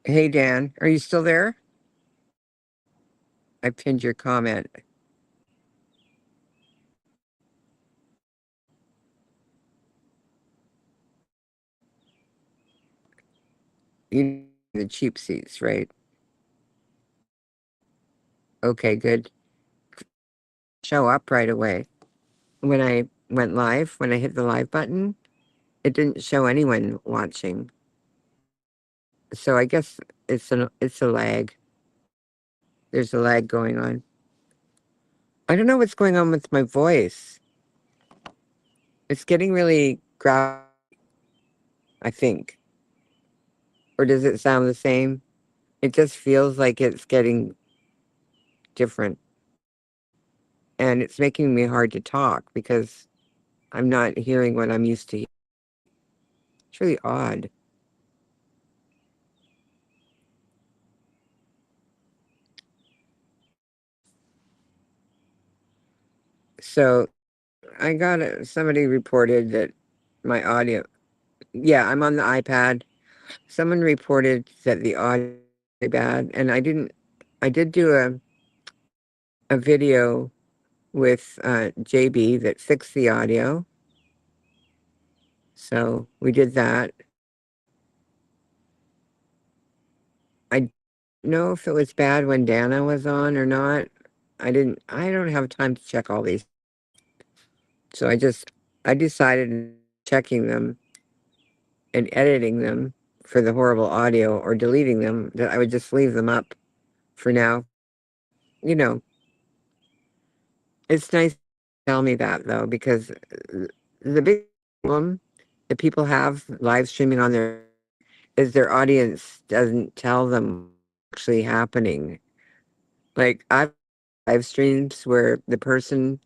Hey, Dan, are you still there? I pinned your comment. You the cheap seats, right? Okay, good. Show up right away. When I went live, when I hit the live button, it didn't show anyone watching. So I guess it's a lag. There's a lag going on. I don't know what's going on with my voice. It's getting really gravelly, I think. Or does it sound the same? It just feels like it's getting different. And it's making me hard to talk because I'm not hearing what I'm used to. It's really odd. So I got somebody reported that my audio. Yeah, I'm on the iPad. Someone reported that the audio is bad, and I didn't. I did do a video with JB that fixed the audio. So we did that. I don't know if it was bad when Dana was on or not. I didn't. I don't have time to check all these. So I decided checking them and editing them for the horrible audio or deleting them, that I would just leave them up for now. You know, it's nice to tell me that though, because the big problem that people have live streaming on their is their audience doesn't tell them actually happening. Like I've live streams where the person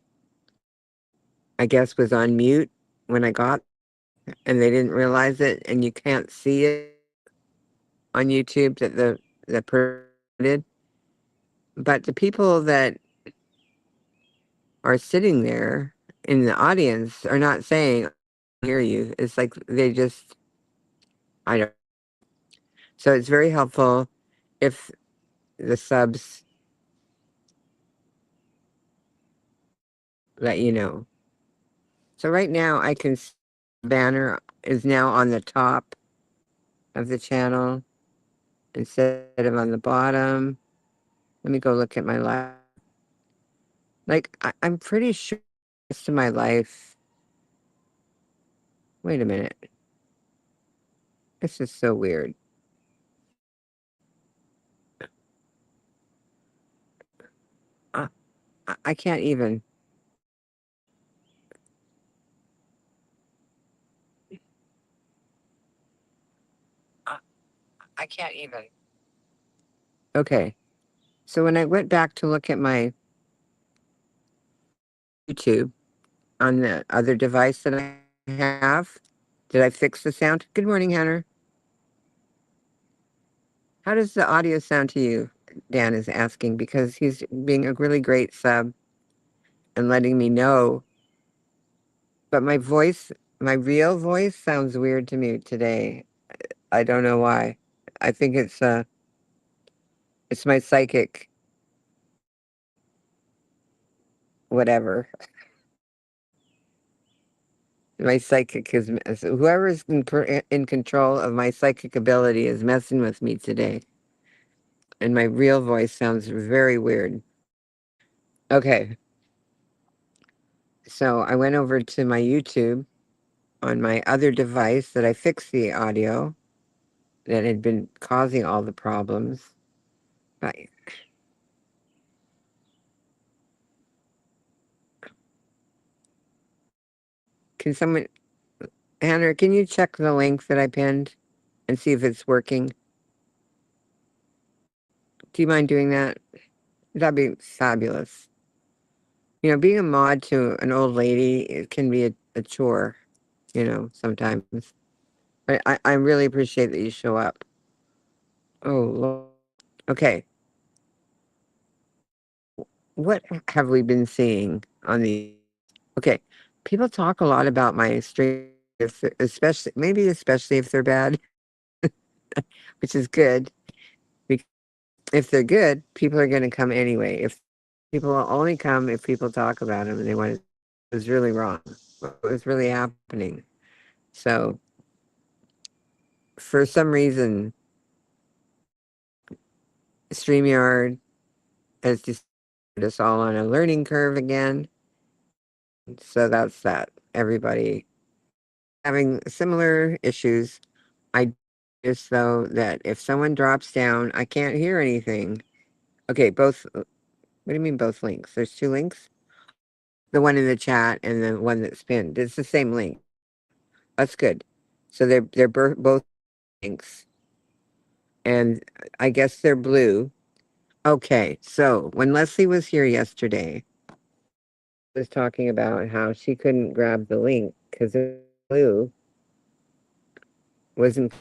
I guess was on mute when I got and they didn't realize it and you can't see it on YouTube that the person did. But the people that are sitting there in the audience are not saying, "I hear you." It's like they just, I don't. So it's very helpful if the subs let you know. So right now I can see the banner is now on the top of the channel instead of on the bottom. Let me go look at my life. Like I'm pretty sure the rest of my life. Wait a minute. This is so weird. I, I can't even. I can't even. Okay. So when I went back to look at my YouTube on the other device that I have, did I fix the sound? Good morning, Hunter. How does the audio sound to you? Dan is asking because he's being a really great sub and letting me know. But my voice, my real voice sounds weird to me today. I don't know why. I think it's my psychic whatever. My psychic is whoever is in control of my psychic ability is messing with me today. And my real voice sounds very weird. Okay, so I went over to my YouTube on my other device that I fixed the audio that had been causing all the problems. But can someone, Hannah, can you check the link that I pinned and see if it's working? Do you mind doing that? That'd be fabulous. You know, being a mod to an old lady, it can be a chore, sometimes. But I really appreciate that you show up. Oh, okay. What have we been seeing on the? Okay, people talk a lot about my stream, especially maybe especially if they're bad. which is good. Because if they're good, people are going to come anyway. If people will only come if people talk about them and they want to, it was really wrong. What was really happening? So for some reason, StreamYard has decided us all on a learning curve again. So that's that. Everybody having similar issues. I just though that if someone drops down, I can't hear anything. Okay, both. What do you mean both links? There's two links. The one in the chat and the one that's pinned. It's the same link. That's good. So they're both links, and I guess they're blue. Okay, so when Leslie was here yesterday, was talking about how she couldn't grab the link because the blue wasn't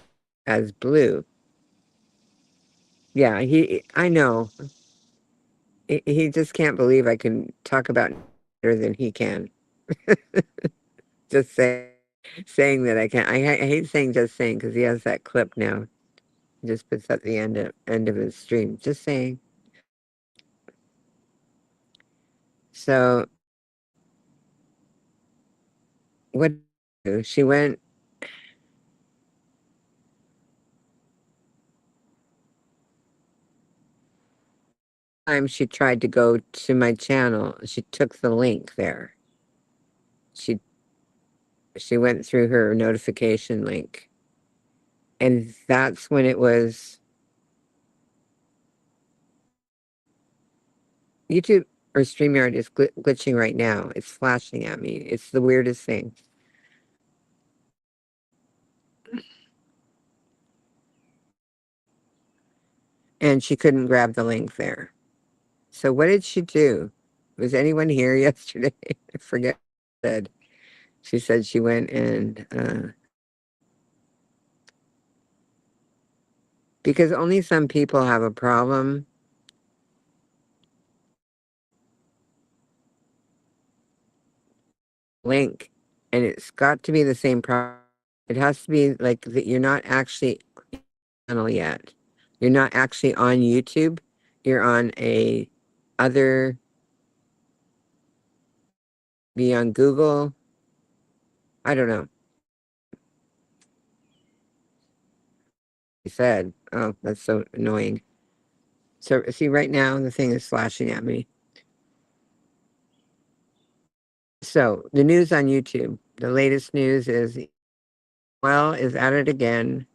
as blue. Yeah, I know. He just can't believe I can talk about better than he can. Just saying that I can. I hate saying just saying because he has that clip now. He just puts at the end of his stream. Just saying. So what? She went. Time she tried to go to my channel, she took the link there. She she went through her notification link, and that's when it was YouTube or StreamYard is glitching right now. It's flashing at me. It's the weirdest thing. And she couldn't grab the link there. So what did she do? Was anyone here yesterday? I forget what she said. She said she went and because only some people have a problem. Link, and it's got to be the same problem. It has to be like that. You're not actually on the channel yet. You're not actually on YouTube. You're on a other. Be on Google. I don't know. He said, "Oh, that's so annoying." So see, right now the thing is flashing at me. So the news on YouTube. The latest news is well is at it again.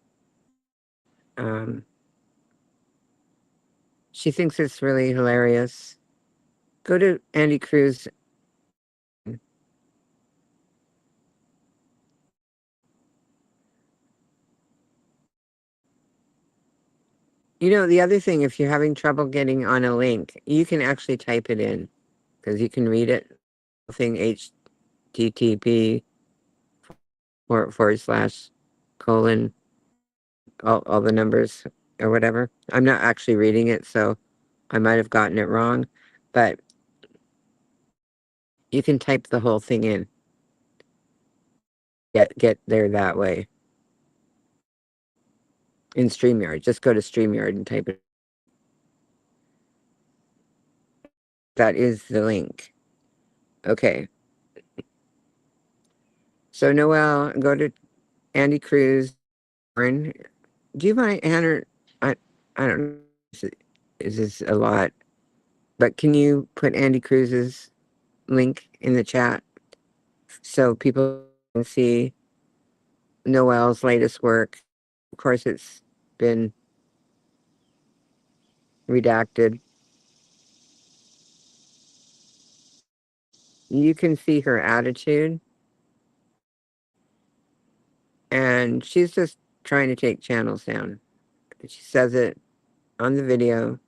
Um, she thinks it's really hilarious. Go to Andy Cruz. You know, the other thing, if you're having trouble getting on a link, you can actually type it in because you can read it. Thing HTTP forward slash colon all the numbers or whatever. I'm not actually reading it, so I might have gotten it wrong, but you can type the whole thing in. Get there that way in StreamYard. Just go to StreamYard and type it. That is the link. Okay. So Noel, go to Andy Cruz. Do you mind, Hannah? I I don't know. Is this a lot? But can you put Andy Cruz's link in the chat so people can see Noel's latest work? Of course, it's been redacted. You can see her attitude, and she's just trying to take channels down. She says it on the video.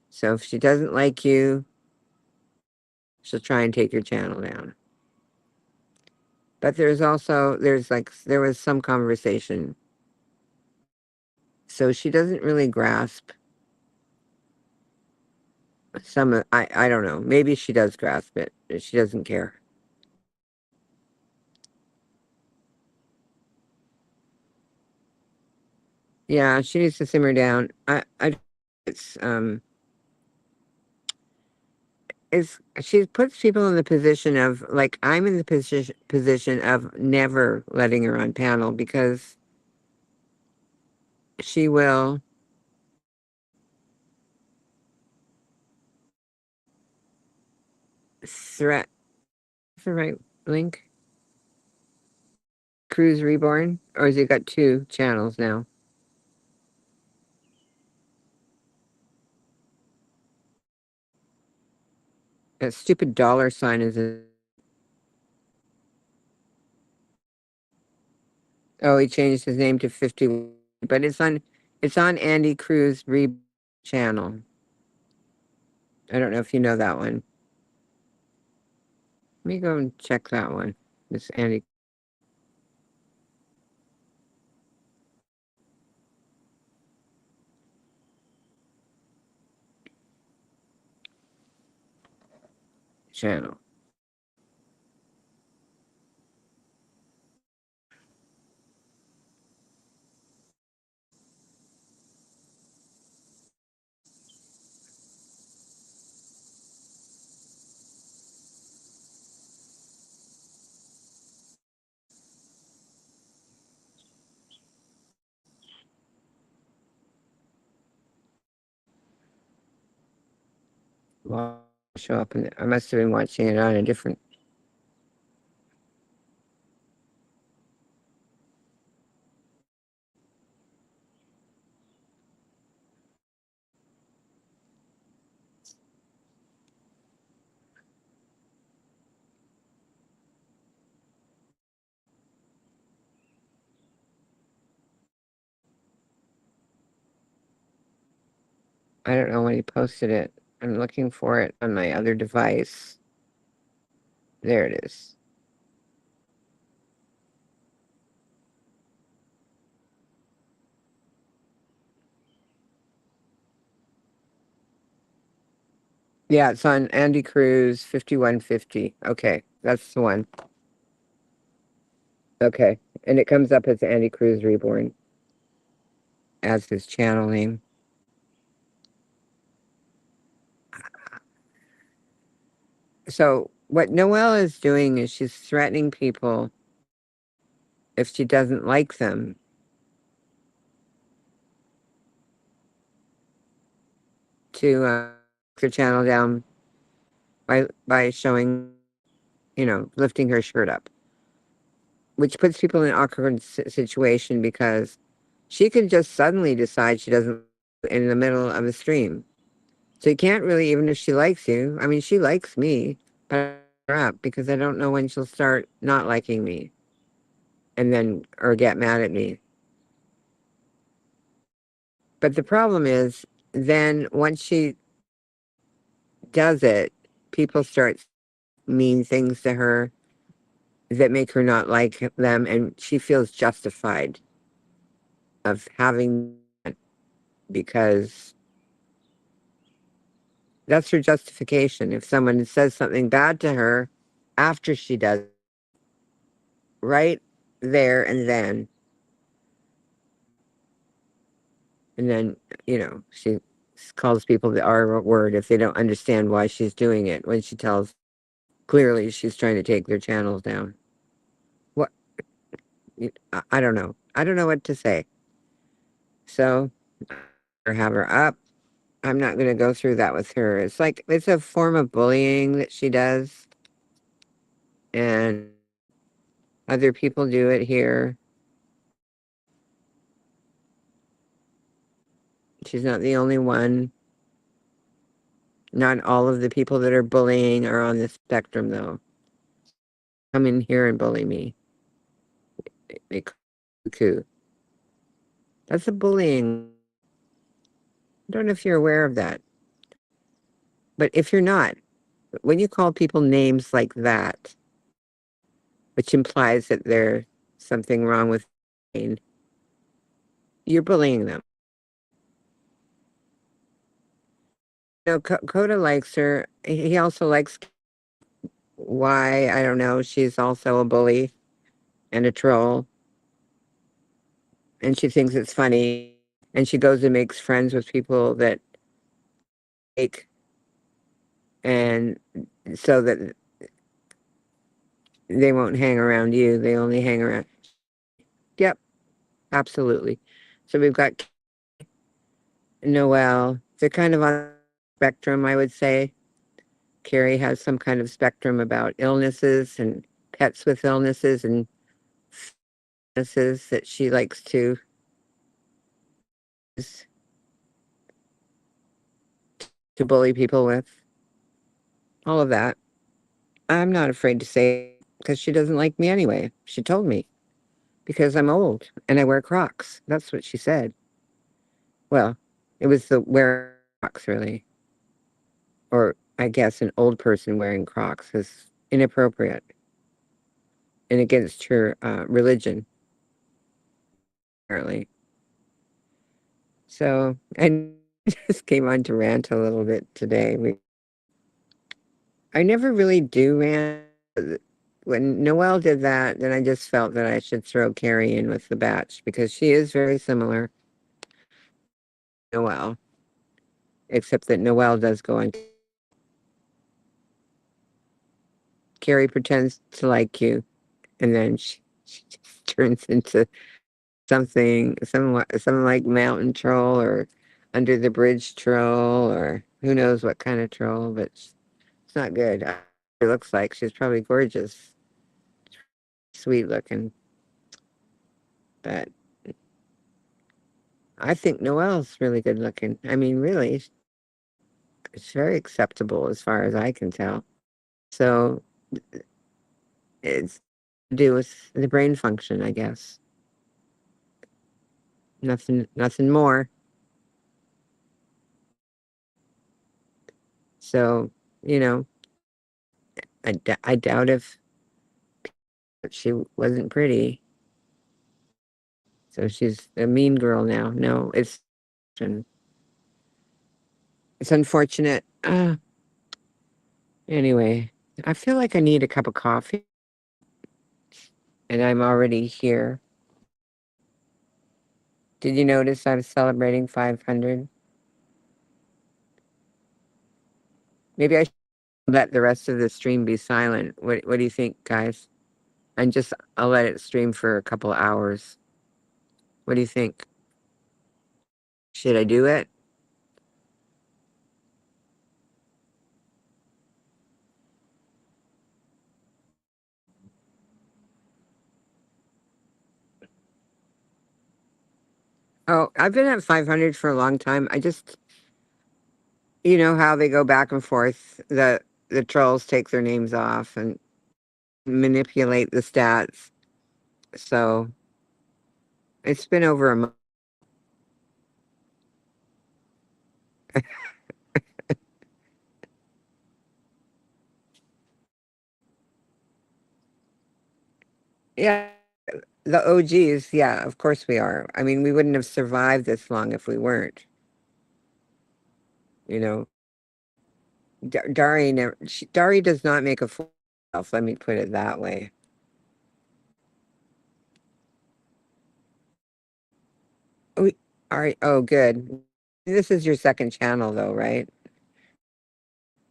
So if she doesn't like you, she'll try and take your channel down. But there was some conversation. So she doesn't really grasp I don't know. Maybe she does grasp it. She doesn't care. Yeah, she needs to simmer down. It's is she puts people in the position of like I'm in the position of never letting her on panel because she will threat the right link. Cruise Reborn, or has it got two channels now? That stupid dollar sign is a, oh, he changed his name to 50, but it's on Andy Cruz Re channel. I don't know if you know that one. Let me go and check that one. This Andy channel. Well, show up in I must have been watching it on a different. I don't know when he posted it. I'm looking for it on my other device. There it is. Yeah, it's on Andy Cruz 5150. Okay, that's the one. Okay, and it comes up as Andy Cruz Reborn as his channel name. So what Noelle is doing is she's threatening people if she doesn't like them to their channel down by showing, lifting her shirt up, which puts people in an awkward situation because she could just suddenly decide she doesn't in the middle of a stream. So you can't really, even if she likes you. I mean, she likes me, but her up because I don't know when she'll start not liking me and then or get mad at me. But the problem is, then once she does it, people start mean things to her that make her not like them, and she feels justified of having that because that's her justification. If someone says something bad to her after she does, right there and then she calls people the R word if they don't understand why she's doing it. When she tells clearly she's trying to take their channels down. What I don't know. I don't know what to say. So, or have her up. I'm not going to go through that with her. It's like it's a form of bullying that she does, and other people do it here. She's not the only one. Not all of the people that are bullying are on the spectrum, though. Come in here and bully me. They cuckoo. That's a bullying. I don't know if you're aware of that, but if you're not, when you call people names like that, which implies that there's something wrong with brain, you're bullying them. Coda likes her. He also likes why, I don't know. She's also a bully and a troll, and she thinks it's funny. and she goes and makes friends with people that take, and so that they won't hang around you. They only hang around. Yep, absolutely. So we've got Noelle. They're kind of on the spectrum, I would say. Carrie has some kind of spectrum about illnesses and pets with illnesses and illnesses that she likes to bully people with. All of that. I'm not afraid to say because she doesn't like me anyway. She told me because I'm old and I wear Crocs. That's what she said. Well, it was the wear Crocs really, or I guess an old person wearing Crocs is inappropriate and against her religion apparently. So I just came on to rant a little bit today. I never really do rant. When Noelle did that, then I just felt that I should throw Carrie in with the batch because she is very similar to Noelle, except that Noelle does go on. Carrie pretends to like you, and then she just turns into something like Mountain Troll or Under the Bridge Troll or who knows what kind of troll, but it's not good. It looks like she's probably gorgeous, sweet looking, but I think Noelle's really good looking. I mean, really, it's very acceptable as far as I can tell. So it's to do with the brain function, I guess. Nothing more. So, you know, I doubt if she wasn't pretty. So she's a mean girl now. No, it's unfortunate. Anyway, I feel like I need a cup of coffee, and I'm already here. Did you notice I was celebrating 500? Maybe I should let the rest of the stream be silent. What do you think, guys? And just I'll let it stream for a couple hours. What do you think? Should I do it? Oh, I've been at 500 for a long time. I just, you know how they go back and forth. The trolls take their names off and manipulate the stats. So it's been over a month. Yeah, the OGs. Yeah, of course we are. I mean, we wouldn't have survived this long if we weren't. You know, Dari never. Dari does not make a fool of herself. Let me put it that way. Oh, all right. Oh, good. This is your second channel, though, right?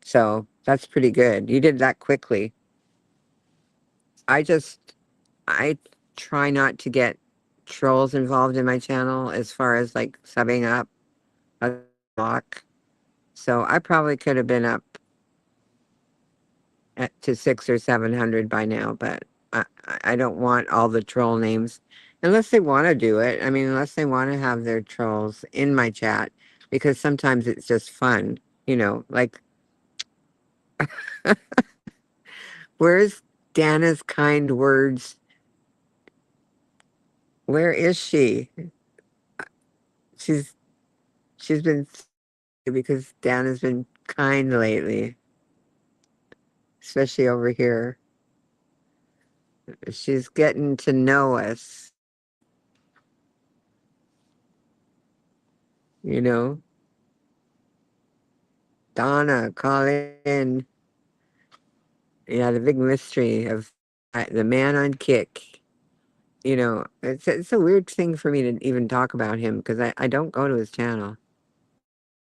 So that's pretty good. You did that quickly. I just, I try not to get trolls involved in my channel as far as like subbing up a block. So I probably could have been up to 600 or 700 by now, but I don't want all the troll names unless they want to do it. I mean, unless they want to have their trolls in my chat, because sometimes it's just fun, like where's Dana's kind words? Where is she? She's she's been because Dana's been kind lately, especially over here. She's getting to know us, you know. Donna, call in. Yeah, the big mystery of the man on Kick. it's a weird thing for me to even talk about him because I don't go to his channel.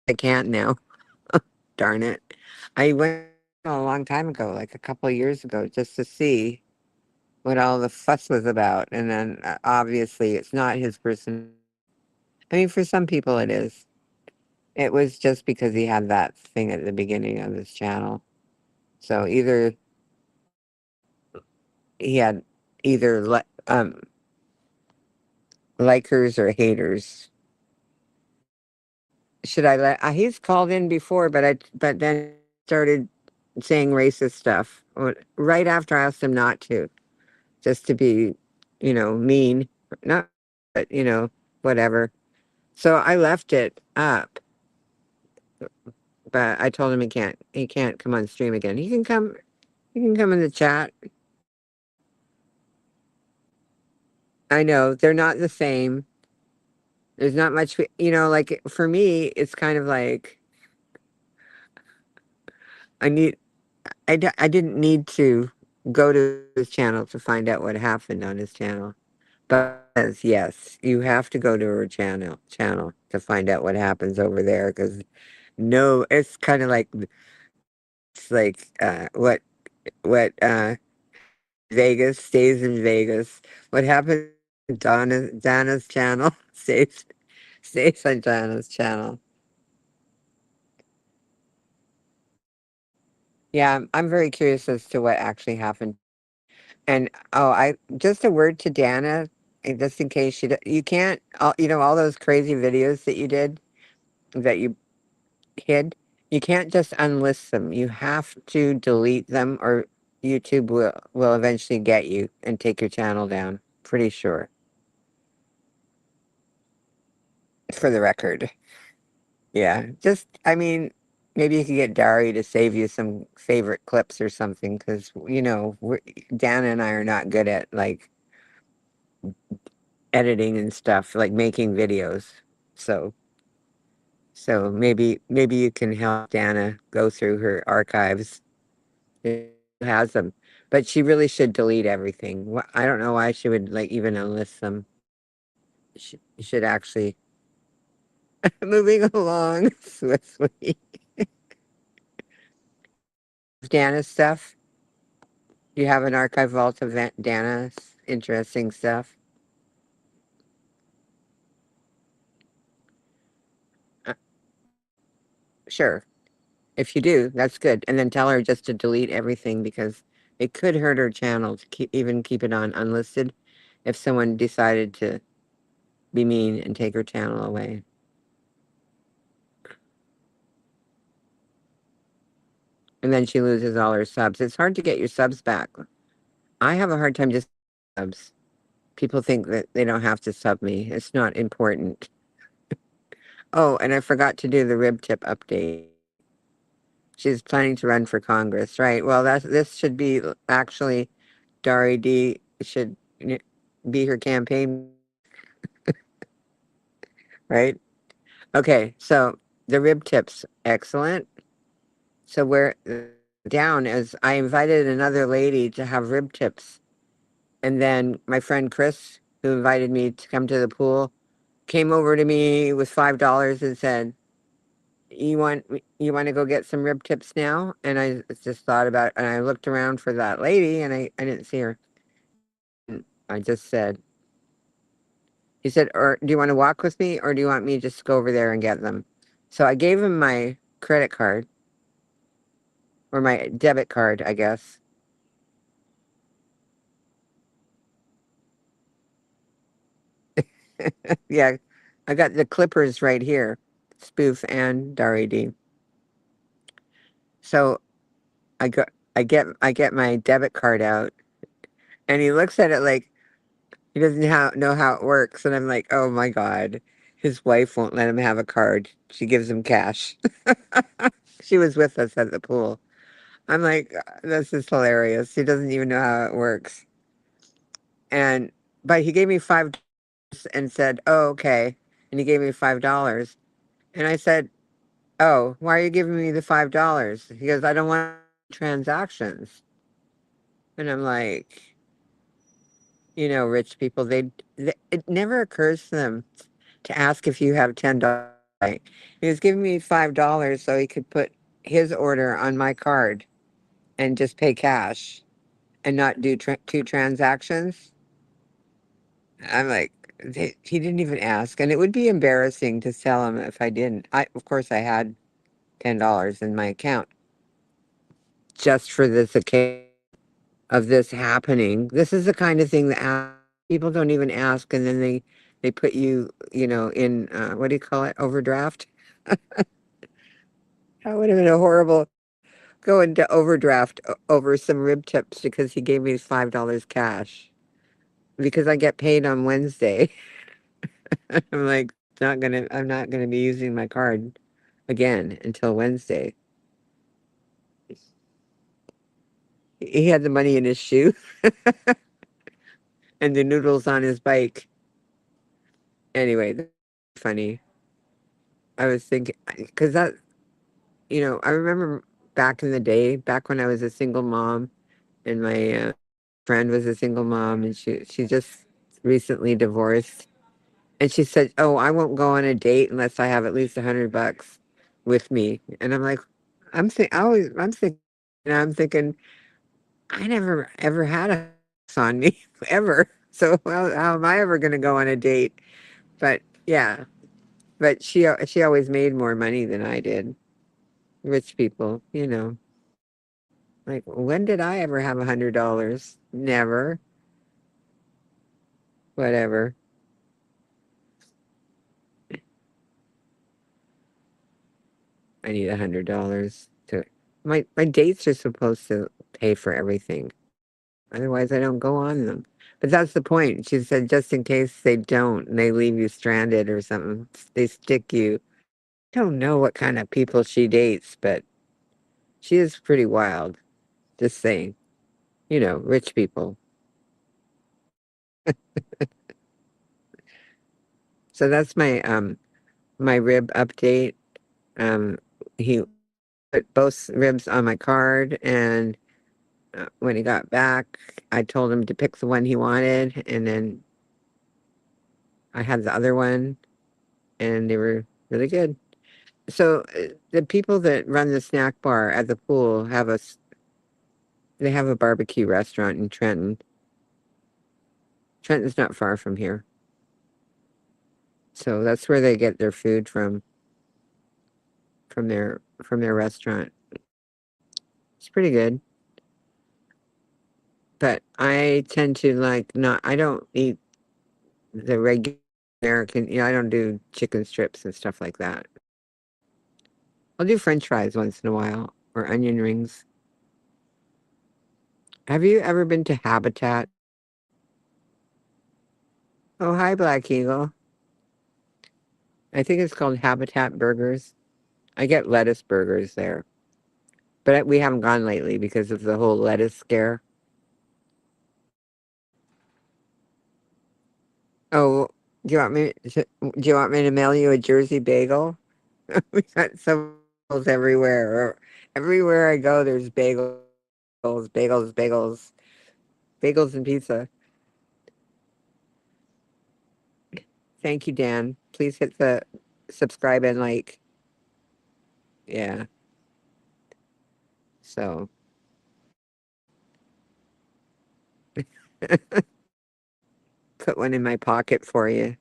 I can't now. Darn it. I went a long time ago, like a couple of years ago, just to see what all the fuss was about. And then obviously it's not his person. I mean, for some people it is. It was just because he had that thing at the beginning of his channel. So either he had either likers or haters. Should I let? He's called in before, but then started saying racist stuff right after I asked him not to, just to be, mean, not, but whatever. So I left it up, but I told him he can't come on stream again. He can come in the chat. I know they're not the same. There's not much, like for me, it's kind of like I need I didn't need to go to his channel to find out what happened on his channel. But yes, you have to go to her channel to find out what happens over there because no, it's kind of like it's like what Vegas stays in Vegas. What happens on Dana's channel stays on Dana's channel. Yeah, I'm very curious as to what actually happened. And I just a word to Dana, just in case you can't, all those crazy videos that you did that you hid, you can't just unlist them. You have to delete them, or YouTube will eventually get you and take your channel down. Pretty sure, for the record. Yeah, just I mean, maybe you could get Dari to save you some favorite clips or something, because Dana and I are not good at like editing and stuff, like making videos. So maybe you can help Dana go through her archives. It has them, but she really should delete everything. I don't know why she would like even enlist them. She should actually moving along swiftly. Dana's stuff. You have an archive vault of Dana's interesting stuff. Uh, sure. If you do, that's good. And then tell her just to delete everything because it could hurt her channel to keep it on unlisted if someone decided to be mean and take her channel away. And then she loses all her subs. It's hard to get your subs back. I have a hard time just subs. People think that they don't have to sub me. It's not important. Oh, and I forgot to do the rib tip update. She's planning to run for Congress, right? Well, this should be actually Dari D should be her campaign, right? Okay, so the rib tips, excellent. So we're down as I invited another lady to have rib tips, and then my friend Chris, who invited me to come to the pool, came over to me with $5 and said, "You want to go get some rib tips now?" And I just thought about, and I looked around for that lady, and I didn't see her. And I just said, he said, "Or do you want to walk with me, or do you want me to just go over there and get them?" So I gave him my credit card or my debit card, I guess. Yeah, I got the clippers right here, Spoof and Dari D. So I get my debit card out, and he looks at it like he doesn't know how it works, and I'm like, oh my god, his wife won't let him have a card. She gives him cash. She was with us at the pool. I'm like, this is hilarious. He doesn't even know how it works. And but he gave me $5 and said, "Oh, okay." And he gave me $5. And I said, "Oh, why are you giving me the $5?" He goes, "I don't want transactions." And I'm like, rich people, it never occurs to them to ask if you have $10. He was giving me $5 so he could put his order on my card and just pay cash and not do two transactions. I'm like, he didn't even ask, and it would be embarrassing to tell him if I didn't. Of course, I had $10 in my account just for this occasion of this happening. This is the kind of thing that people don't even ask, and then they put you, in what do you call it, overdraft. That would have been a horrible go into overdraft over some rib tips because he gave me $5 cash because I get paid on Wednesday. I'm like, I'm not gonna be using my card again until Wednesday. He had the money in his shoe and the noodles on his bike. Anyway, that's funny. I was thinking, because I remember back in the day, back when I was a single mom, and my friend was a single mom, and she just recently divorced, and she said, "Oh, I won't go on a date unless I have at least $100 with me." And I'm like, I'm thinking, I never ever had a on me ever. So how am I ever going to go on a date? But yeah, but she always made more money than I did. Rich people, like when did I ever have $100? Never. Whatever. I need $100 to. My dates are supposed to pay for everything. Otherwise, I don't go on them. But that's the point. She said just in case they don't and they leave you stranded or something, they stick you. I don't know what kind of people she dates, but she is pretty wild. Just saying. Rich people. So that's my rib update. Um he put both ribs on my card, and when he got back, I told him to pick the one he wanted, and then I had the other one, and they were really good. So the people that run the snack bar at the pool they have a barbecue restaurant in Trenton. Trenton's not far from here. So that's where they get their food from their restaurant. It's pretty good. But I tend to like not I don't eat the regular American, I don't do chicken strips and stuff like that. I'll do French fries once in a while or onion rings. Have you ever been to Habitat? Oh, hi, Black Eagle. I think it's called Habitat Burgers. I get lettuce burgers there, but we haven't gone lately because of the whole lettuce scare. Oh, do you want me to mail you a Jersey bagel? We got some bagels everywhere. Everywhere I go, there's bagels, bagels, bagels, bagels and pizza. Thank you, Dan. Please hit the subscribe and like. Yeah. So put one in my pocket for you.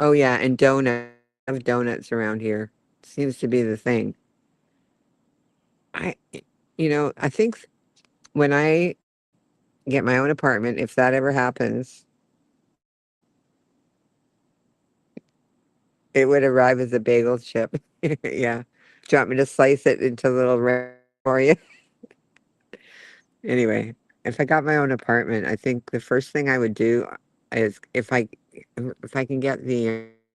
Oh yeah, and donuts. I have donuts around here. Seems to be the thing. I, I think when I get my own apartment, if that ever happens, it would arrive as a bagel chip. Yeah. Do you want me to slice it into little for you? Anyway, if I got my own apartment, I think the first thing I would do is if I can get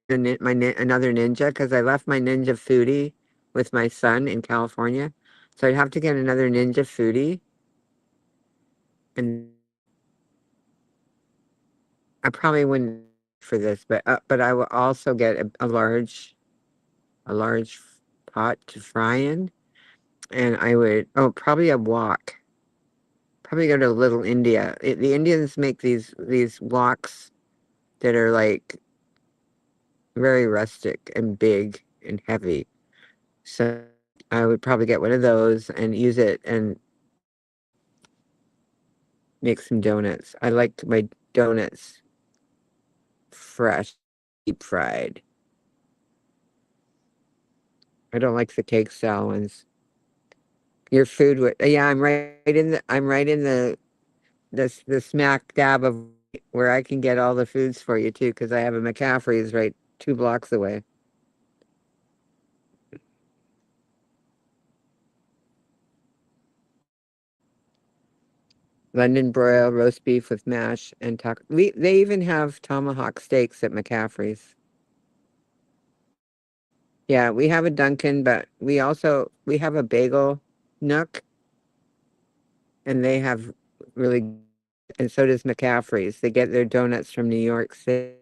another Ninja, because I left my Ninja Foodie with my son in California, so I'd have to get another Ninja Foodie, and I probably wouldn't for this, but I will also get a large pot to fry in, and I would probably a wok. Probably go to Little India. The Indians make these woks that are like very rustic and big and heavy. So I would probably get one of those and use it and make some donuts. I like my donuts fresh, deep fried. I don't like the cake style ones. Your food would, yeah, I'm right in the smack dab of where I can get all the foods for you too, because I have a McCaffrey's right 2 blocks away. London broil, roast beef with mash, and taco. They even have tomahawk steaks at McCaffrey's. Yeah, we have a Dunkin', but we have a bagel nook, and they have really, and so does McCaffrey's. They get their donuts from New York City.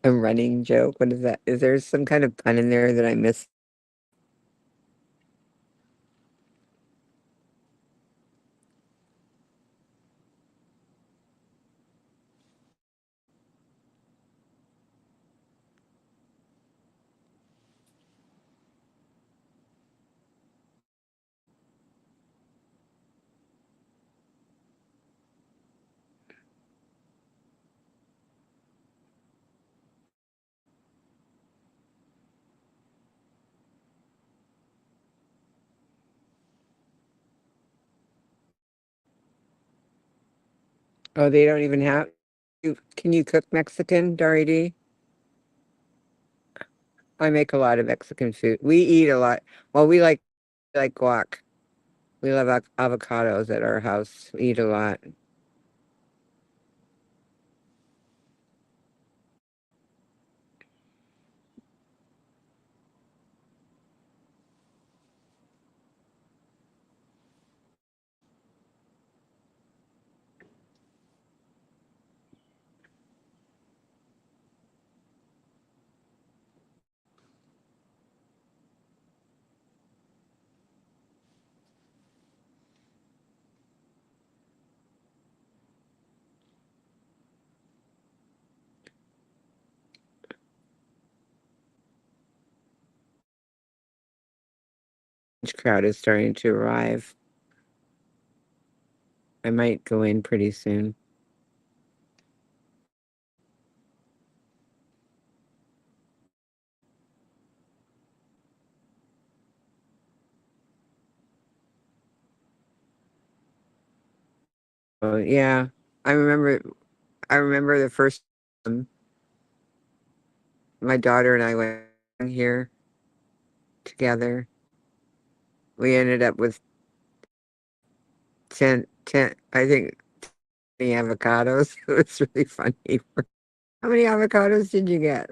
A running joke. What is that? Is there some kind of pun in there that I missed? Oh, they don't even have. Can you cook Mexican, Dority? I make a lot of Mexican food. We eat a lot. Well, we like guac. We love avocados at our house. We eat a lot. Each crowd is starting to arrive. I might go in pretty soon. Oh yeah, I remember. I remember the first time my daughter and I went here together. We ended up with 10, I think, 10 avocados. It was really funny. How many avocados did you get?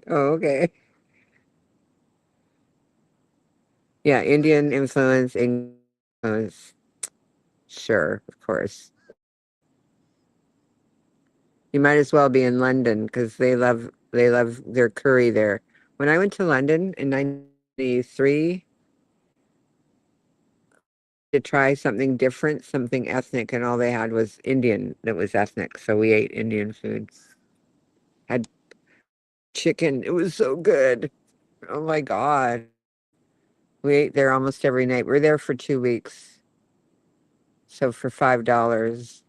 Oh, okay. Yeah, Indian influence, English influence. Sure, of course. You might as well be in London because they love their curry there. When I went to London in 93 to try something different, something ethnic, and all they had was Indian that was ethnic. So we ate Indian food. Had chicken. It was so good. Oh my God. We ate there almost every night. We're there for 2 weeks. So for $5.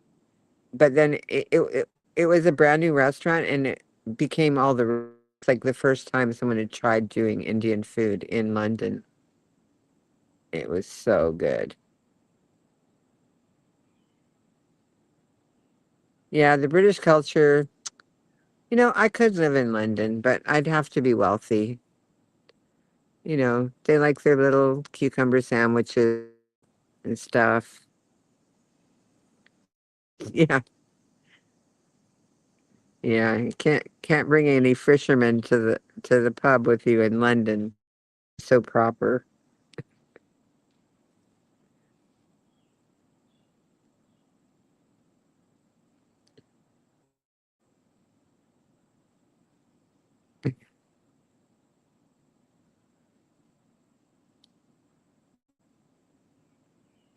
But then it was a brand new restaurant and it became all the it's like the first time someone had tried doing Indian food in London. It was so good. Yeah, the British culture, I could live in London, but I'd have to be wealthy. They like their little cucumber sandwiches and stuff. Yeah. Yeah, you can't bring any fishermen to the pub with you in London. So proper.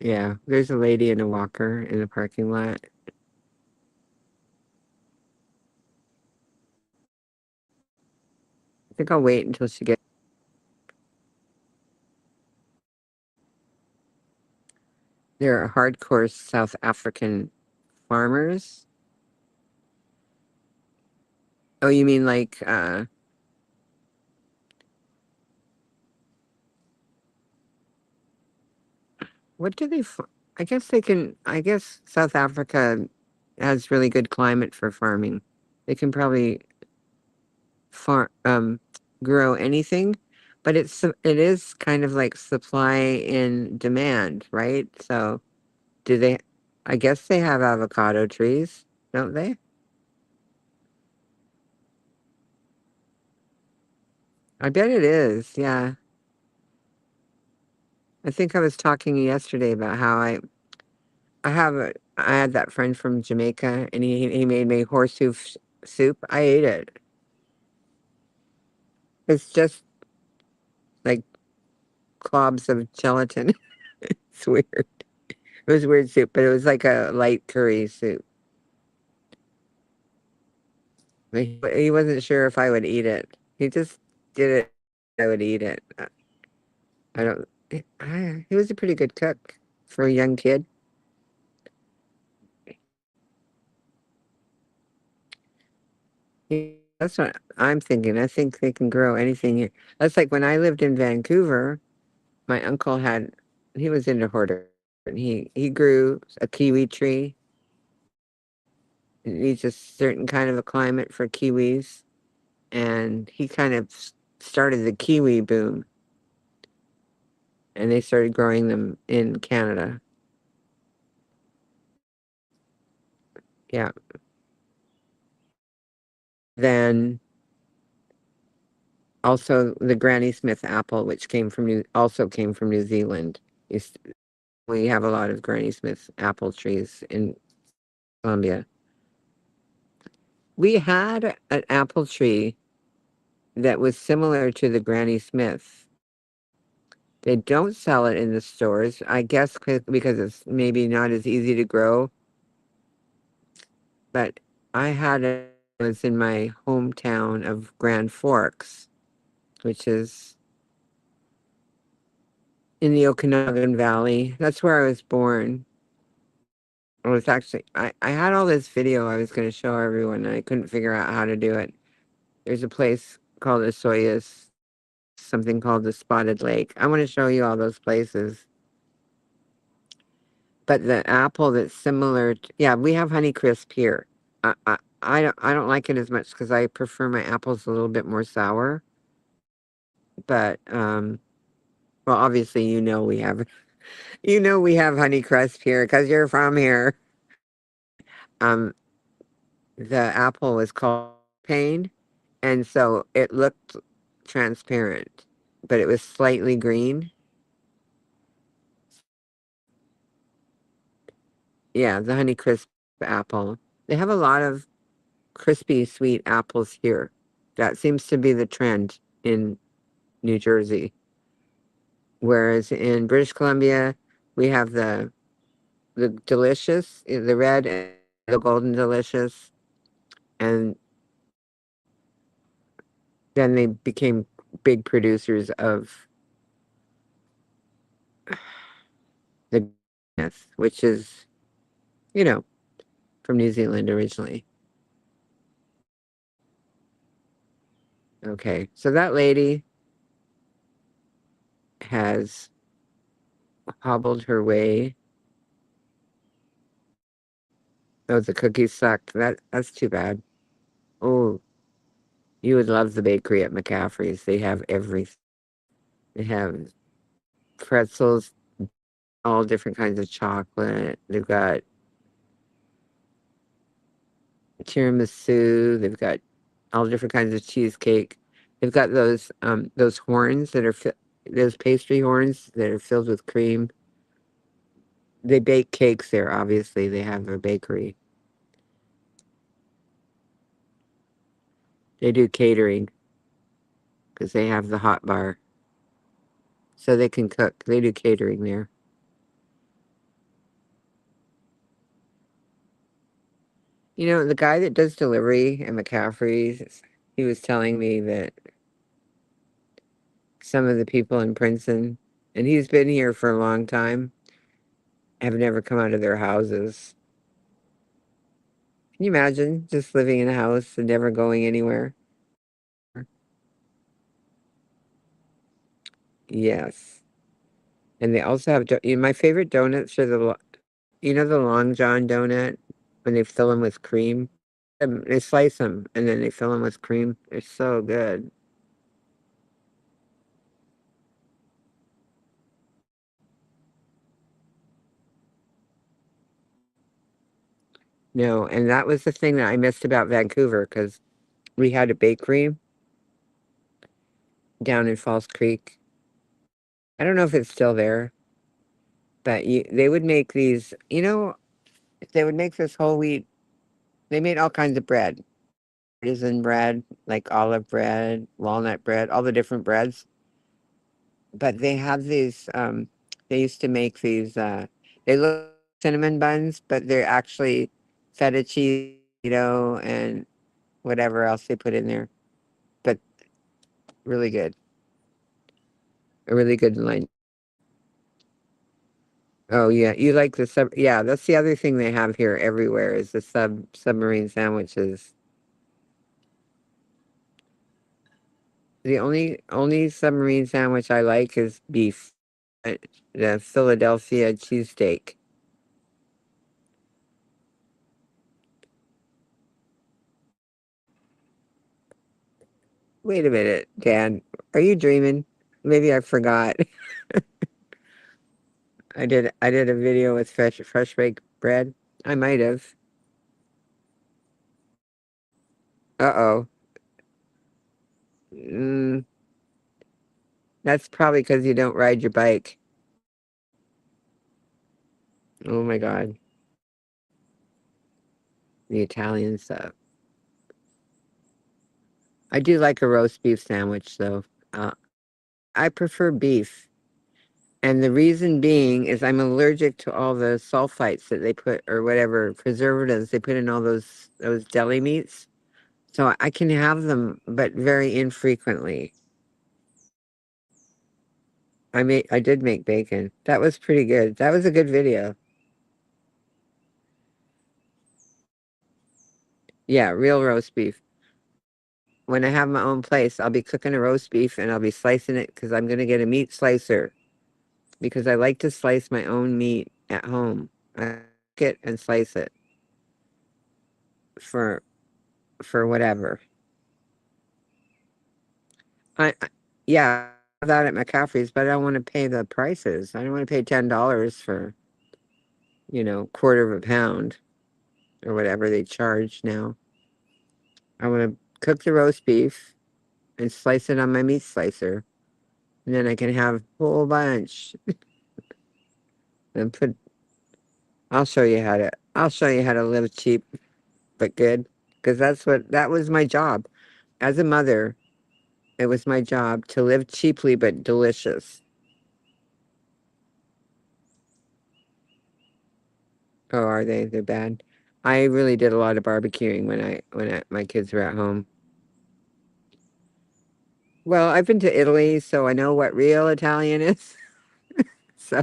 Yeah, there's a lady in a walker in the parking lot. I think I'll wait until she gets. They're hardcore South African farmers. Oh, you mean like what do they? I guess they can. I guess South Africa has really good climate for farming. They can probably farm grow anything, but it is kind of like supply and demand, right? So do they? I guess they have avocado trees, don't they? I bet it is. Yeah, I think I was talking yesterday about how I had that friend from Jamaica, and he made me horseshoe soup. I ate it. It's just like clobs of gelatin. It's weird. It was weird soup, but it was like a light curry soup. But he wasn't sure if I would eat it. He just did it. I would eat it. I don't. He was a pretty good cook for a young kid. That's what I'm thinking. I think they can grow anything here. That's like when I lived in Vancouver. My uncle had. He was into horticulture. And he grew a kiwi tree. It needs a certain kind of a climate for kiwis, and he kind of started the kiwi boom, and they started growing them in Canada. Yeah. Then also the Granny Smith apple, which also came from New Zealand. Is- We have a lot of Granny Smith apple trees in Colombia. We had an apple tree that was similar to the Granny Smith. They don't sell it in the stores, I guess, because it's maybe not as easy to grow. But I had it, it was in my hometown of Grand Forks, which is in the Okanagan Valley. That's where I was born. I was actually, I had all this video I was going to show everyone, and I couldn't figure out how to do it. There's a place called Osoyoos, something called the Spotted Lake. I want to show you all those places. But the apple that's similar, yeah, we have Honeycrisp here. I don't like it as much because I prefer my apples a little bit more sour. But well, obviously, we have Honeycrisp here because you're from here. Um, the apple was called Pain, and so it looked transparent, but it was slightly green. Yeah, the Honeycrisp apple. They have a lot of crispy sweet apples here. That seems to be the trend in New Jersey. Whereas in British Columbia, we have the delicious, the red and the golden delicious, and then they became big producers of the Guinness, which is, you know, from New Zealand originally. Okay, so that lady has hobbled her way. Oh, the cookies sucked. That's too bad. Oh, you would love the bakery at McCaffrey's. They have everything. They have pretzels, all different kinds of chocolate. They've got tiramisu. They've got all different kinds of cheesecake. They've got those horns that are those pastry horns that are filled with cream. They bake cakes there. Obviously, they have a bakery. They do catering because they have the hot bar, so they can cook. They do catering there. You know, the guy that does delivery at McCaffrey's, he was telling me that some of the people in Princeton, and he's been here for a long time, have never come out of their houses. Can you imagine just living in a house and never going anywhere? Yes. And they also have, my favorite donuts are the Long John donut when they fill them with cream. They slice them and then they fill them with cream. They're so good. No, and that was the thing that I missed about Vancouver because we had a bakery down in Falls Creek. I don't know if it's still there, but they would make these, they would make this whole wheat. They made all kinds of bread, artisan bread, like olive bread, walnut bread, all the different breads. But they have these, they used to make these, they look like cinnamon buns, but they're actually feta cheese, and whatever else they put in there. But really good. A really good line. Oh yeah, you like the yeah, that's the other thing they have here everywhere is the submarine sandwiches. The only submarine sandwich I like is beef, uh, the Philadelphia cheesesteak. Wait a minute, Dan, are you dreaming? Maybe I forgot. I did a video with fresh baked bread. I might have. Uh-oh. Mm, that's probably because you don't ride your bike. Oh my God, the Italian stuff. I do like a roast beef sandwich, though. Uh, I prefer beef. And the reason being is I'm allergic to all the sulfites that they put, or whatever preservatives they put in all those deli meats. So I can have them, but very infrequently. I did make bacon. That was pretty good. That was a good video. Yeah, real roast beef. When I have my own place, I'll be cooking a roast beef and I'll be slicing it because I'm going to get a meat slicer because I like to slice my own meat at home. I cook it and slice it for for whatever. I yeah, I have that at McCaffrey's, but I don't want to pay the prices. I don't want to pay $10 for, quarter of a pound or whatever they charge now. I want to cook the roast beef and slice it on my meat slicer, and then I can have a whole bunch and put. I'll show you how to live cheap but good, because that was my job as a mother. It was my job to live cheaply but delicious. Oh, are they? They're bad. I really did a lot of barbecuing my kids were at home. Well, I've been to Italy, so I know what real Italian is. So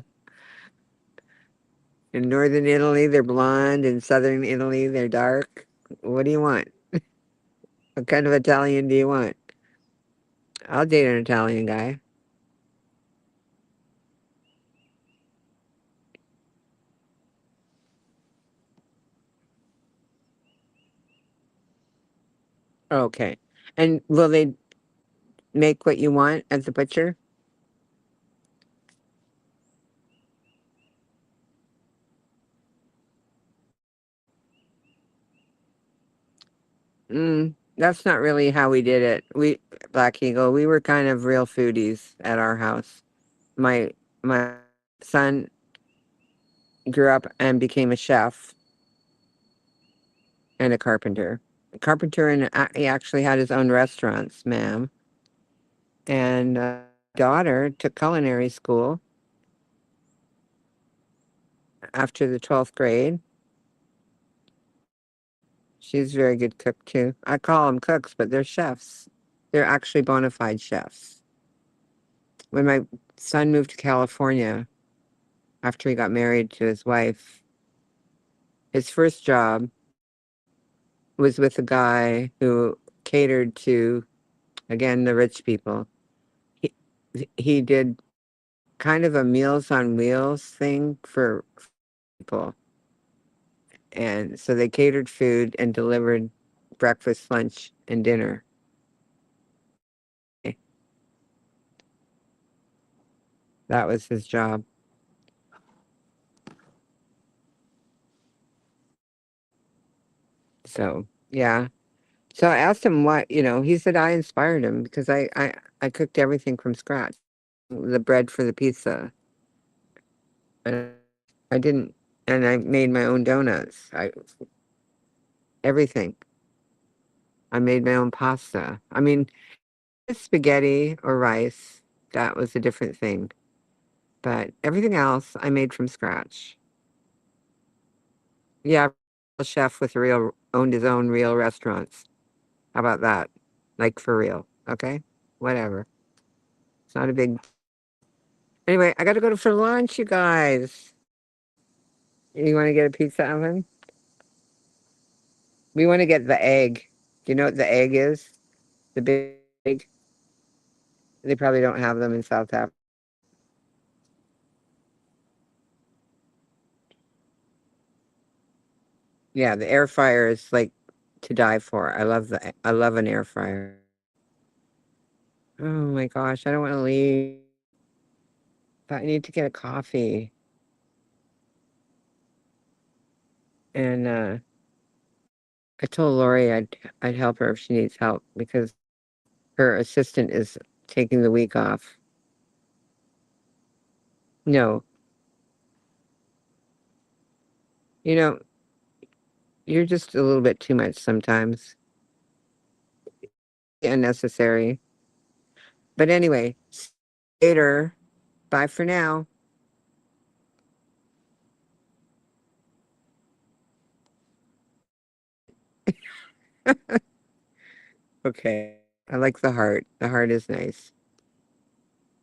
in northern Italy, they're blonde. In southern Italy, they're dark. What do you want? What kind of Italian do you want? I'll date an Italian guy. Okay. And will they make what you want at the butcher? That's not really how we did it. Black Eagle, we were kind of real foodies at our house. My son grew up and became a chef and a carpenter. A carpenter, and he actually had his own restaurants, ma'am. And daughter took culinary school after the 12th grade. She's a very good cook too. I call them cooks, but they're chefs. They're actually bona fide chefs. When my son moved to California after he got married to his wife, his first job was with a guy who catered to, again, the rich people. He, he did kind of a Meals on Wheels thing for people. And so they catered food and delivered breakfast, lunch, and dinner. That was his job. So, yeah. So I asked him what, he said I inspired him because I cooked everything from scratch. The bread for the pizza. And I didn't, and I made my own donuts. Everything. I made my own pasta. I mean, spaghetti or rice, that was a different thing. But everything else I made from scratch. Yeah, a chef with owned his own real restaurants. How about that? Like for real. Okay? Whatever. It's not a big. Anyway, I got to go for lunch, you guys. You want to get a pizza oven? We want to get the egg. Do you know what the egg is? The big egg? They probably don't have them in South Africa. Yeah, the air fryer is like to die for. I love an air fryer. Oh my gosh, I don't want to leave. But I need to get a coffee. And I told Lori I'd help her if she needs help because her assistant is taking the week off. No, you know, you're just a little bit too much sometimes. Unnecessary. But anyway, later. Bye for now. Okay. I like the heart. The heart is nice.